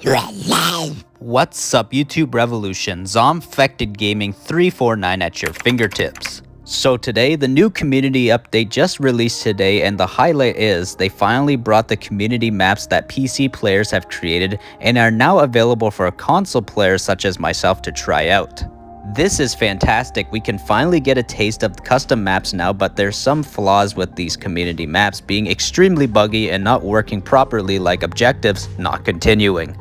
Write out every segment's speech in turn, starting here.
You're alive! What's up, YouTube Revolution? ZombfectedGaming 349 at your fingertips. So today, the new community update just released today, and the highlight is they finally brought the community maps that PC players have created and are now available for console players such as myself to try out. This is fantastic. We can finally get a taste of custom maps now, but there's some flaws with these community maps being extremely buggy and not working properly, like objectives not continuing.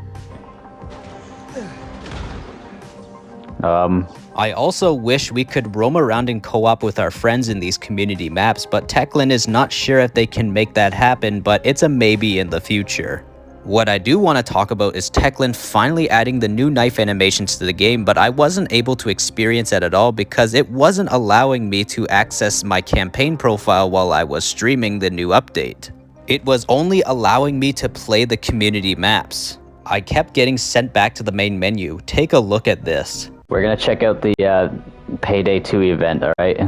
I also wish we could roam around in co-op with our friends in these community maps, but Techland is not sure if they can make that happen, but it's a maybe in the future. What I do want to talk about is Techland finally adding the new knife animations to the game, but I wasn't able to experience it at all because it wasn't allowing me to access my campaign profile while I was streaming the new update. It was only allowing me to play the community maps. I kept getting sent back to the main menu. Take a look at this. We're gonna check out the Payday 2 event, alright?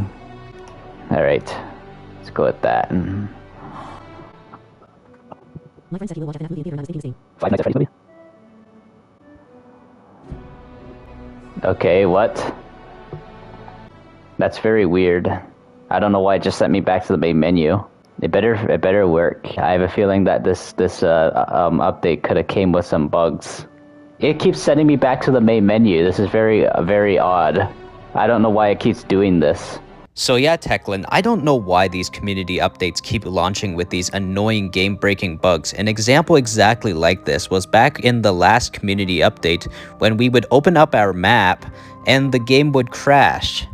Alright, let's go with that. My friend said he will watch after that movie in theater and I was thinking the same. Five Nights at Freddy's movie? Okay, what? That's very weird. I don't know why it just sent me back to the main menu. It better work. I have a feeling that this update could have came with some bugs. It keeps sending me back to the main menu. This is very odd. I don't know why it keeps doing this. So yeah, Techland, I don't know why these community updates keep launching with these annoying game-breaking bugs. An example exactly like this was back in the last community update when we would open up our map and the game would crash.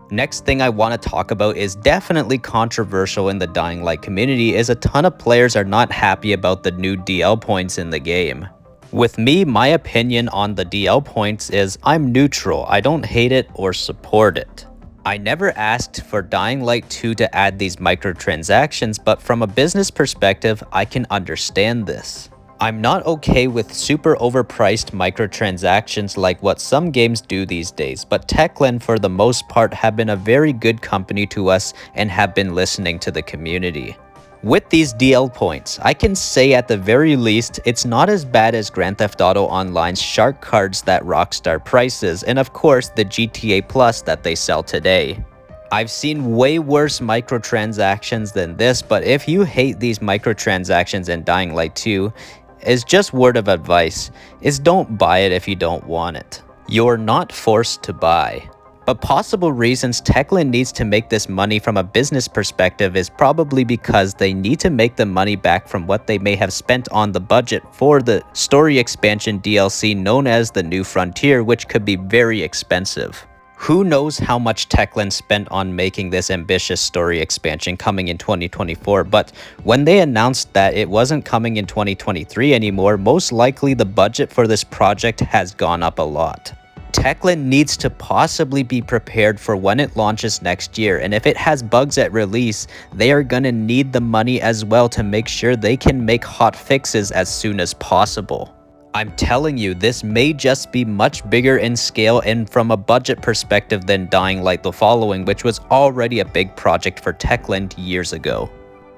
Next thing I want to talk about is definitely controversial in the Dying Light community is a ton of players are not happy about the new DL points in the game. With me, my opinion on the DL points is I'm neutral. I don't hate it or support it. I never asked for Dying Light 2 to add these microtransactions, but from a business perspective, I can understand this. I'm not okay with super overpriced microtransactions like what some games do these days, but Techland for the most part have been a very good company to us and have been listening to the community. With these DL points, I can say at the very least, it's not as bad as Grand Theft Auto Online's shark cards that Rockstar prices, and of course the GTA Plus that they sell today. I've seen way worse microtransactions than this, but if you hate these microtransactions in Dying Light 2, it's just word of advice, is don't buy it if you don't want it. You're not forced to buy. But possible reasons Techland needs to make this money from a business perspective is probably because they need to make the money back from what they may have spent on the budget for the story expansion DLC known as the New Frontier, which could be very expensive. Who knows how much Techland spent on making this ambitious story expansion coming in 2024, but when they announced that it wasn't coming in 2023 anymore, most likely the budget for this project has gone up a lot. Techland needs to possibly be prepared for when it launches next year, and if it has bugs at release, they are gonna need the money as well to make sure they can make hot fixes as soon as possible. I'm telling you, this may just be much bigger in scale and from a budget perspective than Dying Light the Following, which was already a big project for Techland years ago.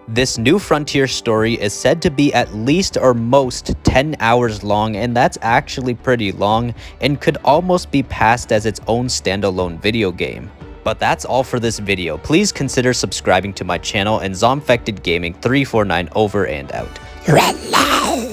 This New Frontier story is said to be at least or most 10 hours long, and that's actually pretty long and could almost be passed as its own standalone video game. But that's all for this video. Please consider subscribing to my channel, and ZombfectedGaming 349 over and out. You're alive!